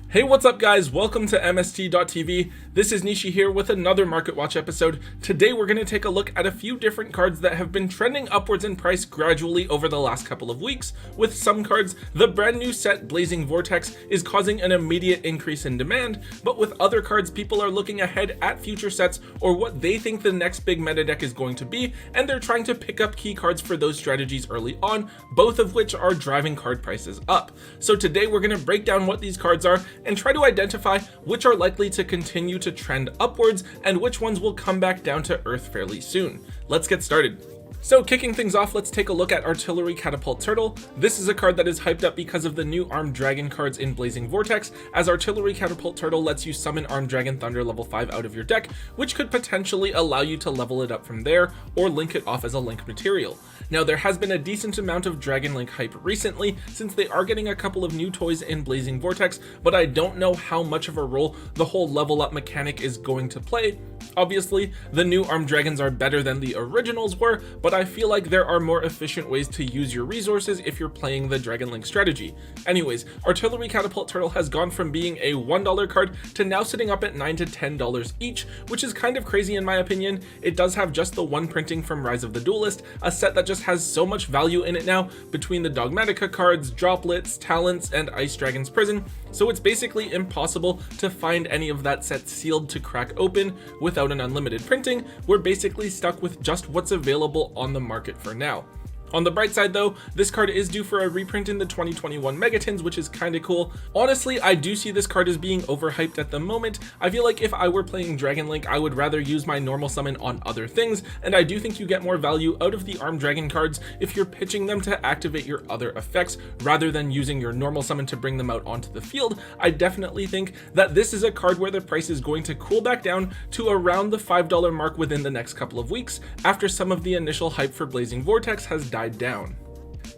Hey, what's up guys? Welcome to MST.TV. This is Nishi here with another Market Watch episode. Today we're going to take a look at a few different cards that have been trending upwards in price gradually over the last couple of weeks. With some cards, the brand new set Blazing Vortex is causing an immediate increase in demand, but with other cards, people are looking ahead at future sets or what they think the next big meta deck is going to be, and they're trying to pick up key cards for those strategies early on, both of which are driving card prices up. So today we're going to break down what these cards are and try to identify which are likely to continue to trend upwards and which ones will come back down to earth fairly soon. Let's get started. So kicking things off, let's take a look at Artillery Catapult Turtle. This is a card that is hyped up because of the new Armed Dragon cards in Blazing Vortex, as Artillery Catapult Turtle lets you summon Armed Dragon Thunder level 5 out of your deck, which could potentially allow you to level it up from there or link it off as a link material. Now there has been a decent amount of Dragon Link hype recently since they are getting a couple of new toys in Blazing Vortex, but I don't know how much of a role the whole level up mechanic is going to play. Obviously, the new Armed Dragons are better than the originals were, but I feel like there are more efficient ways to use your resources if you're playing the Dragon Link strategy. Anyways, Artillery Catapult Turtle has gone from being a $1 card to now sitting up at $9 to $10 each, which is kind of crazy in my opinion. It does have just the one printing from Rise of the Duelist, a set that just has so much value in it now between the Dogmatica cards, Droplets, Talents, and Ice Dragon's Prison, so it's basically impossible to find any of that set sealed to crack open without an unlimited printing. We're basically stuck with just what's available on the market for now. On the bright side though, this card is due for a reprint in the 2021 Megatins, which is kinda cool. Honestly, I do see this card as being overhyped at the moment. I feel like if I were playing Dragon Link, I would rather use my normal summon on other things, and I do think you get more value out of the Armed Dragon cards if you're pitching them to activate your other effects, rather than using your normal summon to bring them out onto the field. I definitely think that this is a card where the price is going to cool back down to around the $5 mark within the next couple of weeks, after some of the initial hype for Blazing Vortex has died down.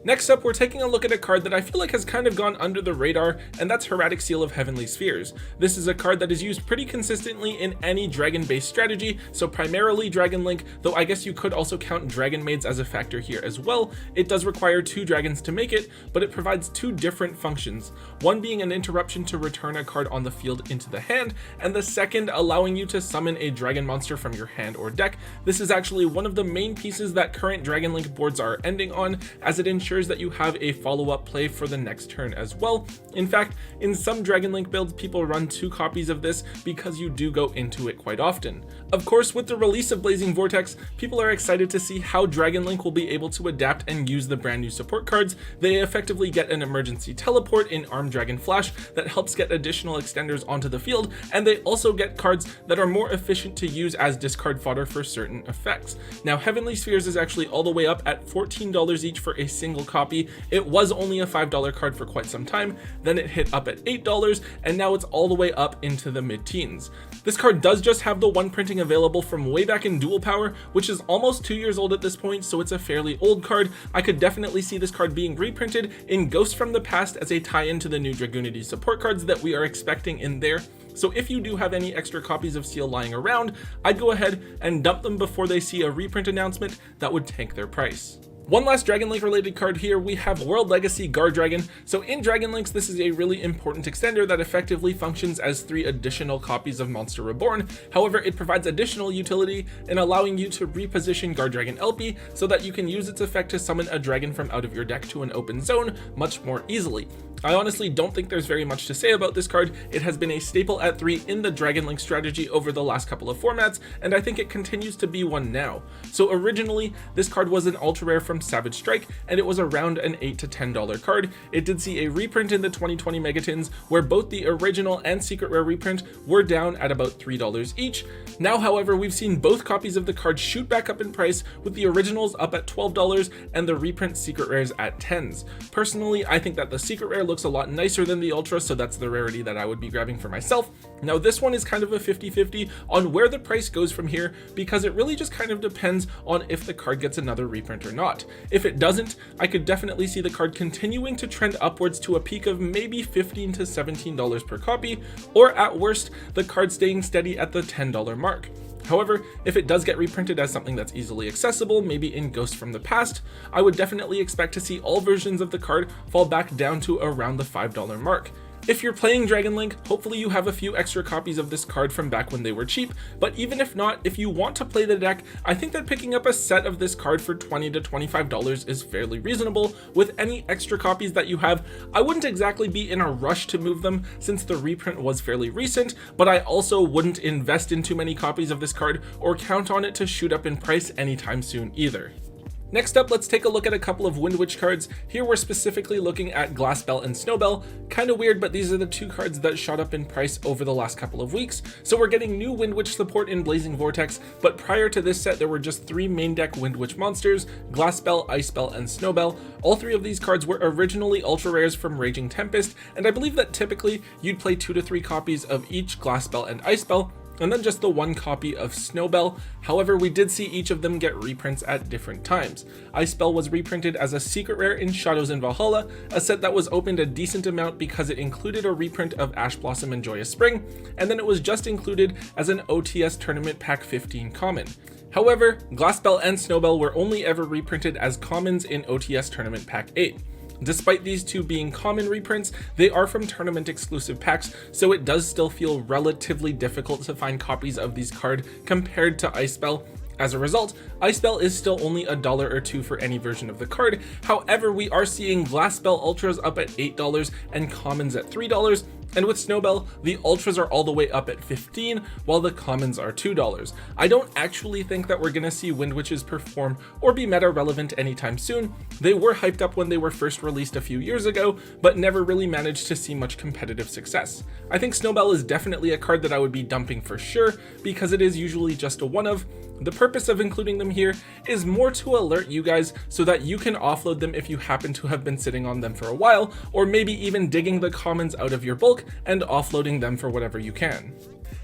Next up, we're taking a look at a card that I feel like has kind of gone under the radar, and that's Hieratic Seal of Heavenly Spheres. This is a card that is used pretty consistently in any dragon-based strategy, so primarily Dragon Link, though I guess you could also count Dragon Maids as a factor here as well. It does require 2 dragons to make it, but it provides 2 different functions, one being an interruption to return a card on the field into the hand, and the second allowing you to summon a dragon monster from your hand or deck. This is actually one of the main pieces that current Dragon Link boards are ending on, as it ensures that you have a follow-up play for the next turn as well. In fact, in some Dragon Link builds, people run 2 copies of this because you do go into it quite often. Of course, with the release of Blazing Vortex, people are excited to see how Dragon Link will be able to adapt and use the brand new support cards. They effectively get an emergency teleport in Armed Dragon Flash that helps get additional extenders onto the field, and they also get cards that are more efficient to use as discard fodder for certain effects. Now, Heavenly Spheres is actually all the way up at $14 each for a single copy. It was only a $5 card for quite some time, then it hit up at $8, and now it's all the way up into the mid-teens. This card does just have the one printing available from way back in Dual Power, which is almost 2 years old at this point, so it's a fairly old card. I could definitely see this card being reprinted in Ghosts from the Past as a tie-in to the new Dragunity support cards that we are expecting in there. So if you do have any extra copies of Seal lying around, I'd go ahead and dump them before they see a reprint announcement that would tank their price. One last Dragon Link related card here, we have World Legacy Guard Dragon. So in Dragon Links, this is a really important extender that effectively functions as 3 additional copies of Monster Reborn. However, it provides additional utility in allowing you to reposition Guard Dragon LP so that you can use its effect to summon a dragon from out of your deck to an open zone much more easily. I honestly don't think there's very much to say about this card. It has been a staple at 3 in the Dragon Link strategy over the last couple of formats, and I think it continues to be one now. So originally, this card was an ultra rare from Savage Strike, and it was around an $8 to $10 card. It did see a reprint in the 2020 Megatins, where both the original and secret rare reprint were down at about $3 each. Now, however, we've seen both copies of the card shoot back up in price, with the originals up at $12 and the reprint secret rares at 10s. Personally, I think that the secret rare looks a lot nicer than the ultra, so that's the rarity that I would be grabbing for myself. Now this one is kind of a 50-50 on where the price goes from here, because it really just kind of depends on if the card gets another reprint or not. If it doesn't, I could definitely see the card continuing to trend upwards to a peak of maybe $15 to $17 per copy, or at worst, the card staying steady at the $10 mark. However, if it does get reprinted as something that's easily accessible, maybe in Ghosts from the Past, I would definitely expect to see all versions of the card fall back down to around the $5 mark. If you're playing Dragon Link, hopefully you have a few extra copies of this card from back when they were cheap, but even if not, if you want to play the deck, I think that picking up a set of this card for $20 to $25 is fairly reasonable. With any extra copies that you have, I wouldn't exactly be in a rush to move them since the reprint was fairly recent, but I also wouldn't invest in too many copies of this card or count on it to shoot up in price anytime soon either. Next up, let's take a look at a couple of Wind Witch cards. Here we're specifically looking at Glassbell and Snowbell. Kind of weird, but these are the two cards that shot up in price over the last couple of weeks. So we're getting new Wind Witch support in Blazing Vortex, but prior to this set there were just 3 main deck Wind Witch monsters, Glassbell, Icebell, and Snowbell. All 3 of these cards were originally ultra rares from Raging Tempest, and I believe that typically you'd play 2 to 3 copies of each Glassbell and Icebell, and then just the 1 copy of Snowbell. However, we did see each of them get reprints at different times. Icebell was reprinted as a secret rare in Shadows in Valhalla, a set that was opened a decent amount because it included a reprint of Ash Blossom and Joyous Spring, and then it was just included as an OTS Tournament Pack 15 common. However, Glassbell and Snowbell were only ever reprinted as commons in OTS Tournament Pack 8. Despite these 2 being common reprints, they are from tournament exclusive packs, so it does still feel relatively difficult to find copies of these cards compared to Icebell. As a result, Icebell is still only $1 or $2 for any version of the card. However, we are seeing Glassbell Ultras up at $8 and commons at $3, and with Snowbell, the Ultras are all the way up at $15, while the commons are $2. I don't actually think that we're gonna see Wind Witches perform or be meta relevant anytime soon. They were hyped up when they were first released a few years ago, but never really managed to see much competitive success. I think Snowbell is definitely a card that I would be dumping for sure, because it is usually just a one-of. The purpose of including them here is more to alert you guys so that you can offload them if you happen to have been sitting on them for a while, or maybe even digging the commons out of your bulk and offloading them for whatever you can.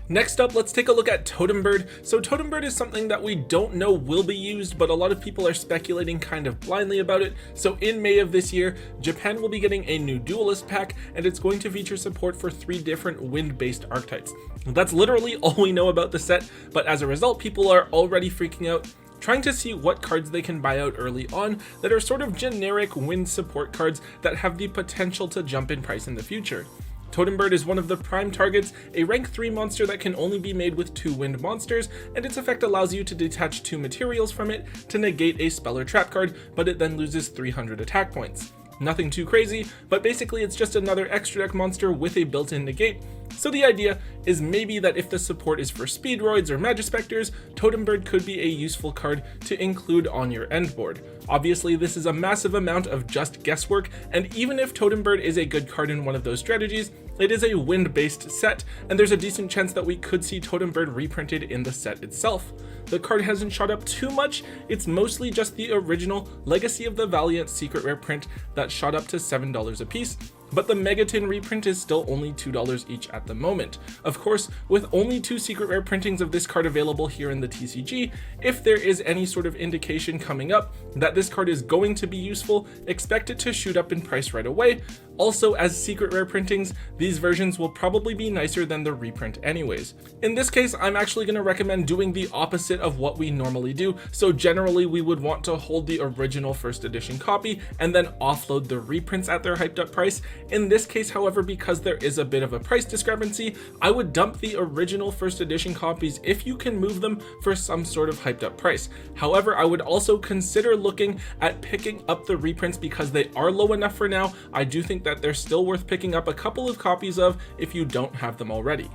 Next up, let's take a look at Totem Bird. So Totem Bird is something that we don't know will be used, but a lot of people are speculating kind of blindly about it. So in May of this year, Japan will be getting a new Duelist pack, and it's going to feature support for 3 different wind-based archetypes. That's literally all we know about the set, but as a result, people are already freaking out, trying to see what cards they can buy out early on that are sort of generic wind support cards that have the potential to jump in price in the future. Totem Bird is one of the prime targets, a rank 3 monster that can only be made with 2 wind monsters, and its effect allows you to detach 2 materials from it to negate a spell or trap card, but it then loses 300 attack points. Nothing too crazy, but basically it's just another extra deck monster with a built-in negate. So the idea is maybe that if the support is for Speedroids or Magispectors, Totem Bird could be a useful card to include on your end board. Obviously, this is a massive amount of just guesswork, and even if Totem Bird is a good card in one of those strategies, it is a wind-based set, and there's a decent chance that we could see Totem Bird reprinted in the set itself. The card hasn't shot up too much, it's mostly just the original Legacy of the Valiant secret rare print that shot up to $7 a piece, but the Megaton reprint is still only $2 each at the moment. Of course, with only 2 secret rare printings of this card available here in the TCG, if there is any sort of indication coming up that this card is going to be useful, expect it to shoot up in price right away. Also, as secret rare printings, these versions will probably be nicer than the reprint anyways. In this case, I'm actually going to recommend doing the opposite of what we normally do. So generally we would want to hold the original first edition copy and then offload the reprints at their hyped up price. In this case, however, because there is a bit of a price discrepancy, I would dump the original first edition copies if you can move them for some sort of hyped up price. However, I would also consider looking at picking up the reprints because they are low enough for now. I do think that they're still worth picking up a couple of copies of if you don't have them already.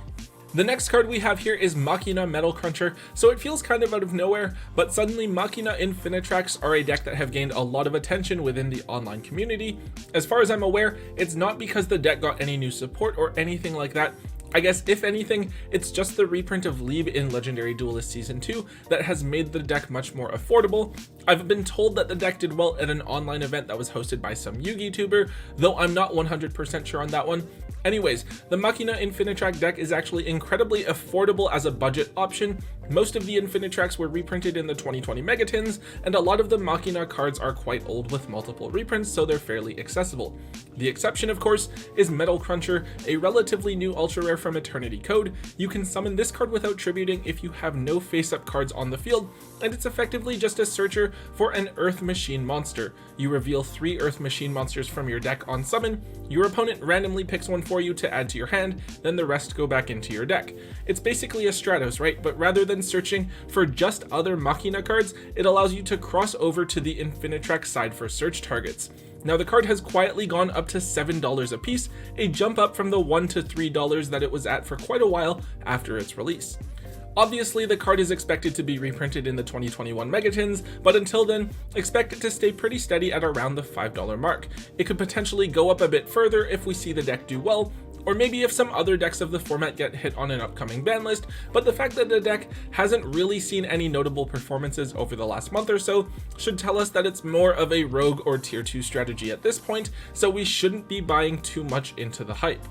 The next card we have here is Machina Metal Cruncher, so it feels kind of out of nowhere, but suddenly Machina Infinitrax are a deck that have gained a lot of attention within the online community. As far as I'm aware, it's not because the deck got any new support or anything like that. I guess if anything, it's just the reprint of Lieb in Legendary Duelist Season 2 that has made the deck much more affordable. I've been told that the deck did well at an online event that was hosted by some Yugi tuber, though I'm not 100% sure on that one. Anyways, the Machina Infinitrax deck is actually incredibly affordable as a budget option. Most of the Infinitrax were reprinted in the 2020 Megatons, and a lot of the Machina cards are quite old with multiple reprints, so they're fairly accessible. The exception, of course, is Metal Cruncher, a relatively new ultra rare from Eternity Code. You can summon this card without tributing if you have no face-up cards on the field, and it's effectively just a searcher for an Earth Machine monster. You reveal 3 Earth Machine monsters from your deck on summon, your opponent randomly picks one for you to add to your hand, then the rest go back into your deck. It's basically a Stratos, right? But rather than searching for just other Machina cards, it allows you to cross over to the Infinitrack side for search targets. Now the card has quietly gone up to $7 a piece, a jump up from the $1 to $3 that it was at for quite a while after its release. Obviously, the card is expected to be reprinted in the 2021 Megatins, but until then, expect it to stay pretty steady at around the $5 mark. It could potentially go up a bit further if we see the deck do well, or maybe if some other decks of the format get hit on an upcoming ban list, but the fact that the deck hasn't really seen any notable performances over the last month or so should tell us that it's more of a rogue or tier 2 strategy at this point, so we shouldn't be buying too much into the hype.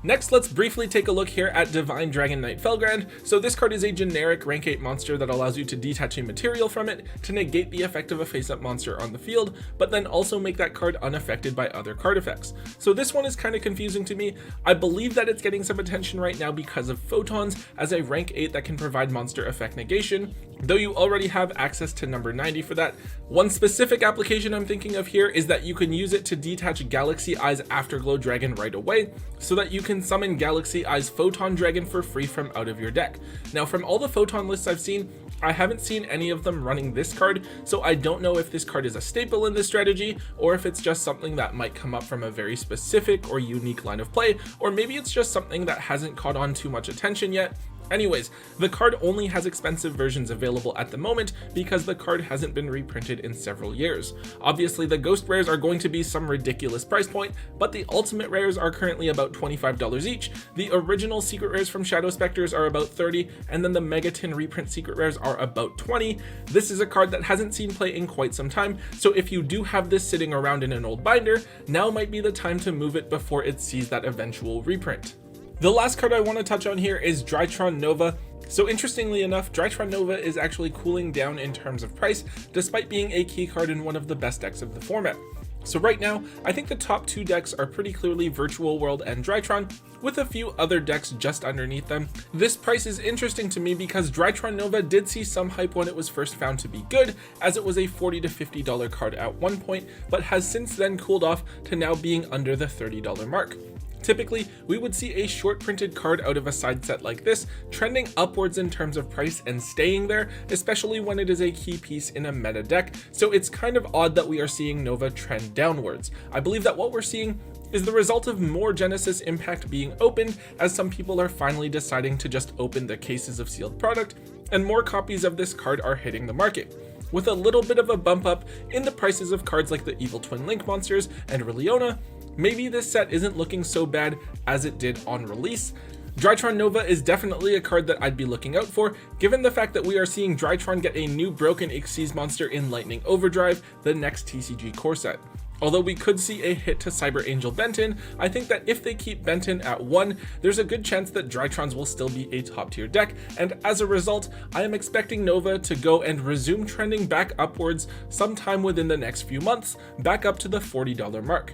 Next, let's briefly take a look here at Divine Dragon Knight Felgrand. So this card is a generic rank 8 monster that allows you to detach a material from it to negate the effect of a face-up monster on the field, but then also make that card unaffected by other card effects. So this one is kind of confusing to me. I believe that it's getting some attention right now because of Photons as a rank 8 that can provide monster effect negation, though you already have access to number 90 for that. One specific application I'm thinking of here is that you can use it to detach Galaxy Eyes Afterglow Dragon right away, so that you can summon Galaxy Eyes Photon Dragon for free from out of your deck. Now from all the Photon lists I've seen, I haven't seen any of them running this card, so I don't know if this card is a staple in this strategy, or if it's just something that might come up from a very specific or unique line of play, or maybe it's just something that hasn't caught on too much attention yet. Anyways, the card only has expensive versions available at the moment because the card hasn't been reprinted in several years. Obviously, the ghost rares are going to be some ridiculous price point, but the ultimate rares are currently about $25 each. The original secret rares from Shadow Specters are about $30, and then the Megatin reprint secret rares are about $20. This is a card that hasn't seen play in quite some time, so if you do have this sitting around in an old binder, now might be the time to move it before it sees that eventual reprint. The last card I want to touch on here is Drytron Nova. So interestingly enough, Drytron Nova is actually cooling down in terms of price, despite being a key card in one of the best decks of the format. So right now, I think the top 2 decks are pretty clearly Virtual World and Drytron, with a few other decks just underneath them. This price is interesting to me because Drytron Nova did see some hype when it was first found to be good, as it was a $40 to $50 card at one point, but has since then cooled off to now being under the $30 mark. Typically, we would see a short printed card out of a side set like this trending upwards in terms of price and staying there, especially when it is a key piece in a meta deck, so it's kind of odd that we are seeing Nova trend downwards. I believe that what we're seeing is the result of more Genesis Impact being opened, as some people are finally deciding to just open the cases of sealed product, and more copies of this card are hitting the market. With a little bit of a bump up in the prices of cards like the Evil Twin Link monsters and Regalia, maybe this set isn't looking so bad as it did on release. Drytron Nova is definitely a card that I'd be looking out for, given the fact that we are seeing Drytron get a new Broken Xyz monster in Lightning Overdrive, the next TCG core set. Although we could see a hit to Cyber Angel Benton, I think that if they keep Benton at 1, there's a good chance that Drytrons will still be a top tier deck, and as a result, I am expecting Nova to go and resume trending back upwards sometime within the next few months, back up to the $40 mark.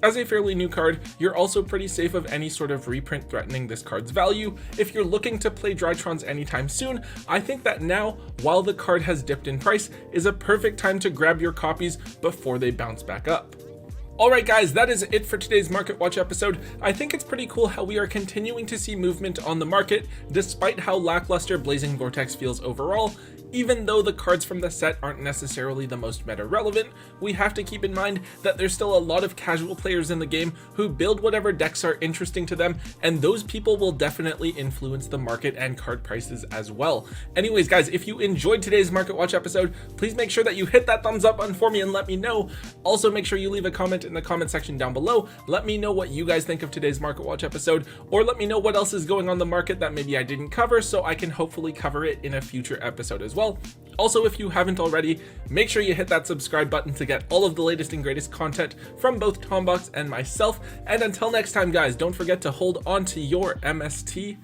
As a fairly new card, you're also pretty safe of any sort of reprint threatening this card's value. If you're looking to play Drytrons anytime soon, I think that now, while the card has dipped in price, is a perfect time to grab your copies before they bounce back up. Alright guys, that is it for today's Market Watch episode. I think it's pretty cool how we are continuing to see movement on the market, despite how lackluster Blazing Vortex feels overall. Even though the cards from the set aren't necessarily the most meta relevant, we have to keep in mind that there's still a lot of casual players in the game who build whatever decks are interesting to them, and those people will definitely influence the market and card prices as well. Anyways guys, if you enjoyed today's Market Watch episode, please make sure that you hit that thumbs up button for me and let me know. Also make sure you leave a comment in the comment section down below. Let me know what you guys think of today's Market Watch episode, or let me know what else is going on the market that maybe I didn't cover, so I can hopefully cover it in a future episode as well. Also, if you haven't already, make sure you hit that subscribe button to get all of the latest and greatest content from both Tombox and myself. And until next time guys, don't forget to hold on to your MST.TV.